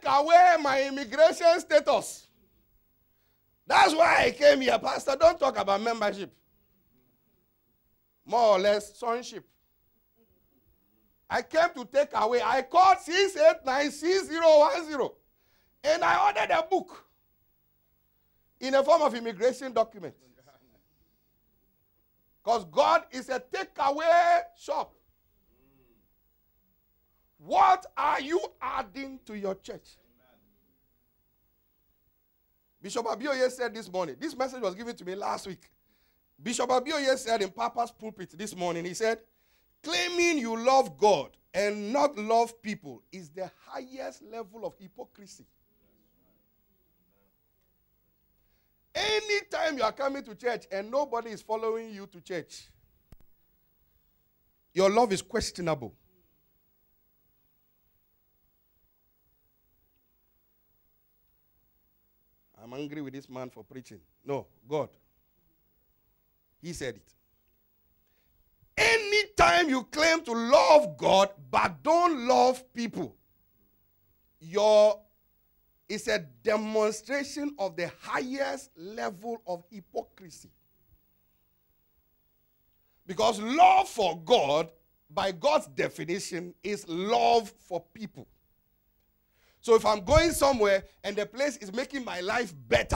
away my immigration status. That's why I came here. Pastor, don't talk about membership. More or less, sonship. I came to take away. I called 6896010. And I ordered a book in a form of immigration document. Because God is a takeaway shop. What are you adding to your church? Bishop Abioye said this morning, this message was given to me last week. Bishop Abioye said in Papa's pulpit this morning, he said, claiming you love God and not love people is the highest level of hypocrisy. Anytime you are coming to church and nobody is following you to church, your love is questionable. I'm angry with this man for preaching. No, God. He said it. Anytime you claim to love God but don't love people, it's a demonstration of the highest level of hypocrisy. Because love for God, by God's definition, is love for people. So if I'm going somewhere and the place is making my life better,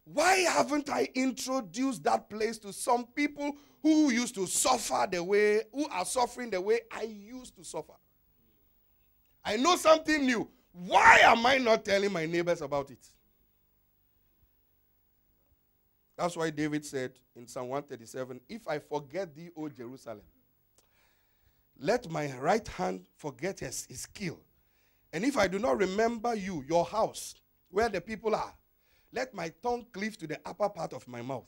why haven't I introduced that place to some people who used to suffer who are suffering the way I used to suffer? I know something new. Why am I not telling my neighbors about it? That's why David said in Psalm 137, if I forget thee, O Jerusalem, let my right hand forget his skill. And if I do not remember you, your house, where the people are, let my tongue cleave to the upper part of my mouth.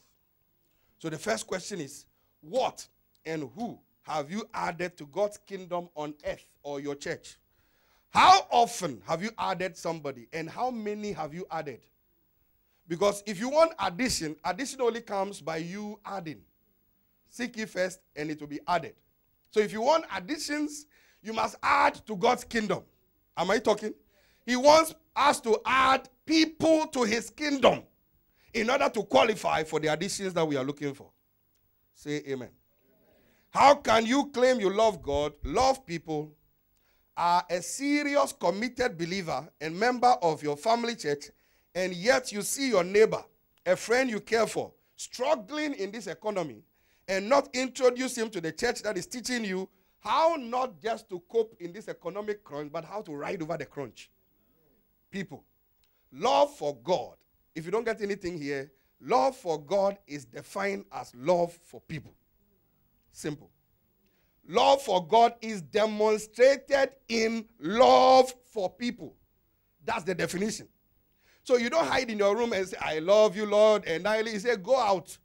So the first question is, what and who have you added to God's kingdom on earth or your church? How often have you added somebody, and how many have you added? Because if you want addition, addition only comes by you adding. Seek ye first, and it will be added. So if you want additions, you must add to God's kingdom. Am I talking? He wants us to add people to his kingdom in order to qualify for the additions that we are looking for. Say amen. How can you claim you love God, love people, are a serious, committed believer and member of your family church, and yet you see your neighbor, a friend you care for, struggling in this economy, and not introduce him to the church that is teaching you how not just to cope in this economic crunch, but how to ride over the crunch? People, love for God. If you don't get anything here, love for God is defined as love for people. Simple. Love for God is demonstrated in love for people. That's the definition. So you don't hide in your room and say, I love you, Lord. And you say, go out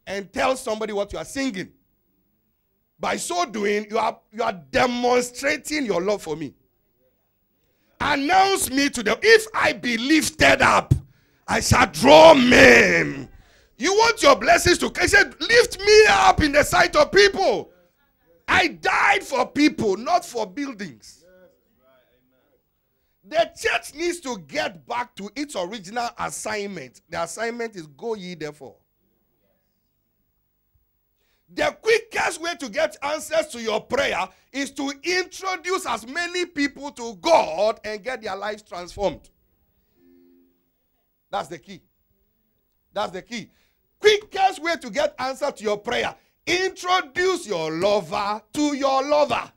and tell somebody what you are singing. By so doing, you are demonstrating your love for me. Announce me to them. If I be lifted up, I shall draw men. You want your blessings to come. He said, lift me up in the sight of people. I died for people, not for buildings. The church needs to get back to its original assignment. The assignment is go ye therefore. The quickest way to get answers to your prayer is to introduce as many people to God and get their lives transformed. That's the key. That's the key. Quickest way to get answer to your prayer. Introduce your lover to your lover.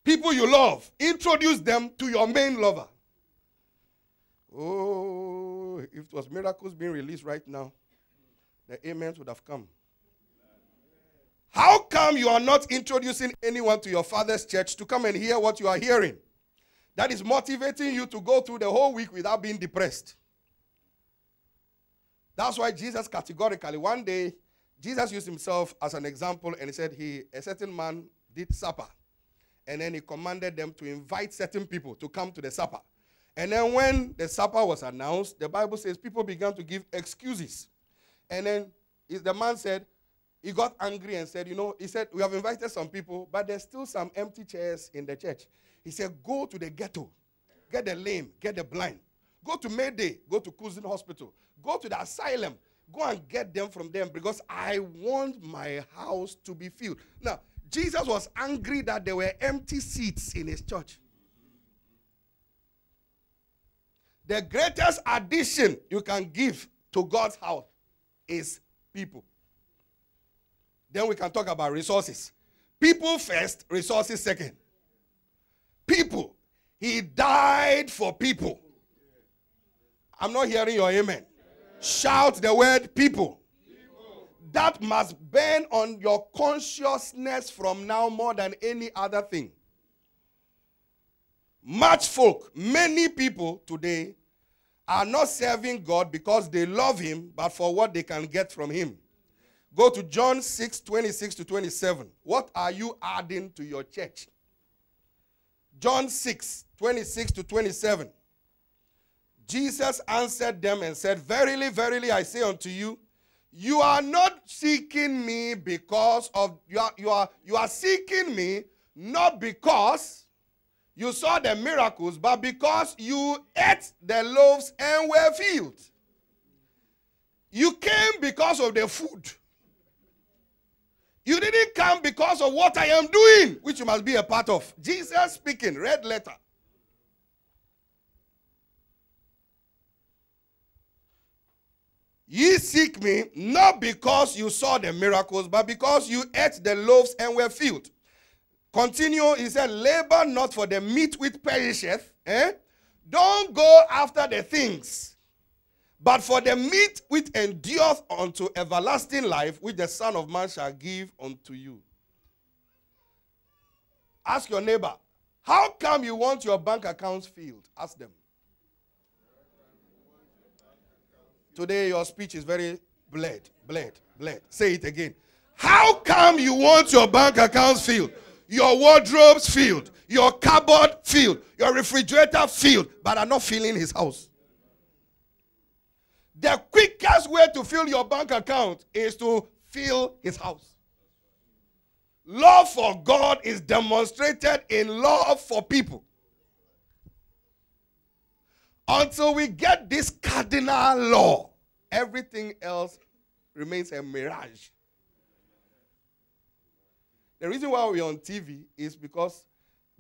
People you love, introduce them to your main lover. Oh, if it was miracles being released right now, the amens would have come. How come you are not introducing anyone to your father's church to come and hear what you are hearing? That is motivating you to go through the whole week without being depressed. That's why Jesus categorically, one day, Jesus used himself as an example, and he said a certain man did supper. And then he commanded them to invite certain people to come to the supper. And then when the supper was announced, the Bible says people began to give excuses. And then the man said, he got angry and said, he said, we have invited some people, but there's still some empty chairs in the church. He said, go to the ghetto. get the lame, get the blind. Go to Mayday, go to Cousin Hospital, go to the asylum, go and get them from them because I want my house to be filled. Now, Jesus was angry that there were empty seats in his church. The greatest addition you can give to God's house is people. Then we can talk about resources. People first, resources second. People. He died for people. I'm not hearing your amen. Shout the word people. That must burn on your consciousness from now more than any other thing. Much folk, many people today are not serving God because they love him, but for what they can get from him. Go to John 6, 26 to 27. What are you adding to your church? John 6, 26 to 27. Jesus answered them and said, verily, verily, I say unto you, you are not seeking me because of, you are seeking me not because you saw the miracles, but because you ate the loaves and were filled. You came because of the food. You didn't come because of what I am doing, which you must be a part of. Jesus speaking, red letter. Ye seek me, not because you saw the miracles, but because you ate the loaves and were filled. Continue, he said, labor not for the meat which perisheth. Don't go after the things, but for the meat which endureth unto everlasting life, which the Son of Man shall give unto you. Ask your neighbor, how come you want your bank accounts filled? Ask them. Today your speech is very bled. Say it again. How come you want your bank accounts filled? Your wardrobes filled, your cupboard filled, your refrigerator filled, but are not filling his house. The quickest way to fill your bank account is to fill his house. Love for God is demonstrated in love for people. Until we get this cardinal law, everything else remains a mirage. The reason why we're on TV is because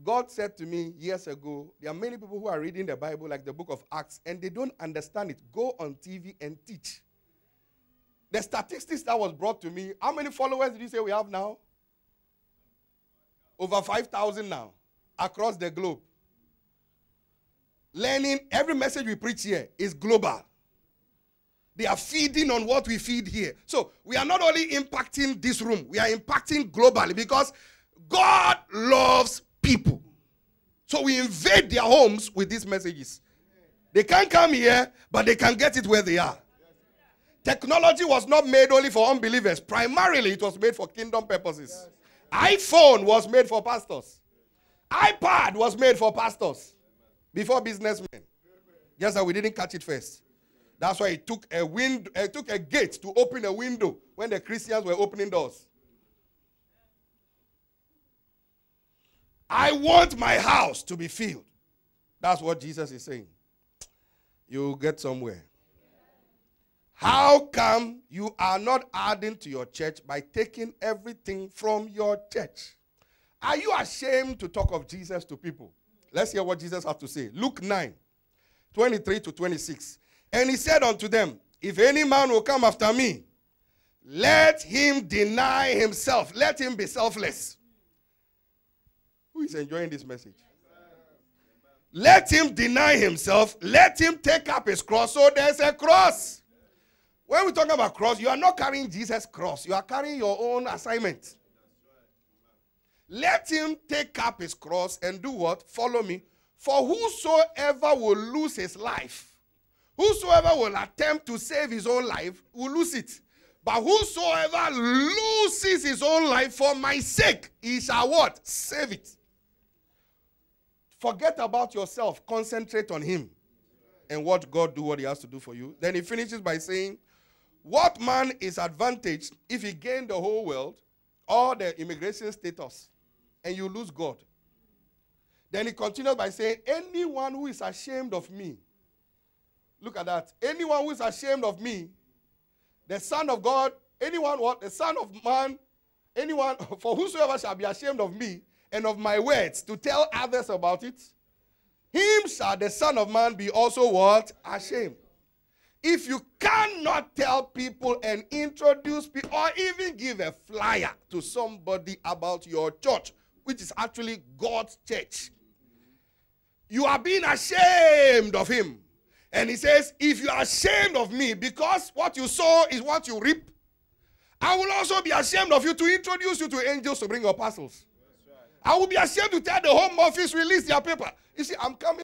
God said to me years ago, there are many people who are reading the Bible like the book of Acts, and they don't understand it. Go on TV and teach. The statistics that was brought to me, how many followers did you say we have now? Over 5,000 now, across the globe. Learning, every message we preach here is global. They are feeding on what we feed here. So we are not only impacting this room, we are impacting globally because God loves people. So we invade their homes with these messages. They can't come here, but they can get it where they are. Technology was not made only for unbelievers. Primarily, it was made for kingdom purposes. iPhone was made for pastors. iPad was made for pastors before businessmen. Just that we didn't catch it first. That's why it took a gate to open a window when the Christians were opening doors. I want my house to be filled. That's what Jesus is saying. You'll get somewhere. How come you are not adding to your church by taking everything from your church? Are you ashamed to talk of Jesus to people? Let's hear what Jesus has to say. Luke 9, 23 to 26. And he said unto them, if any man will come after me, let him deny himself. Let him be selfless. Who is enjoying this message? Let him deny himself. Let him take up his cross. So there's a cross. When we talk about cross, you are not carrying Jesus' cross. You are carrying your own assignment. Let him take up his cross and do what? Follow me. For whosoever will lose his life, whosoever will attempt to save his own life will lose it. But whosoever loses his own life for my sake, he shall what? Save it. Forget about yourself. Concentrate on him. And watch God do what he has to do for you. Then he finishes by saying, what man is advantaged if he gain the whole world or the immigration status and you lose God? Then he continues by saying, anyone who is ashamed of me, look at that. Anyone who is ashamed of me, the Son of God, anyone what? The Son of Man, anyone, for whosoever shall be ashamed of me and of my words to tell others about it, him shall the Son of Man be also what? Ashamed. If you cannot tell people and introduce people or even give a flyer to somebody about your church, which is actually God's church, you are being ashamed of him. And he says, if you are ashamed of me, because what you sow is what you reap, I will also be ashamed of you to introduce you to angels to bring your parcels. Right. I will be ashamed to tell the home office release their paper. You see, I'm coming.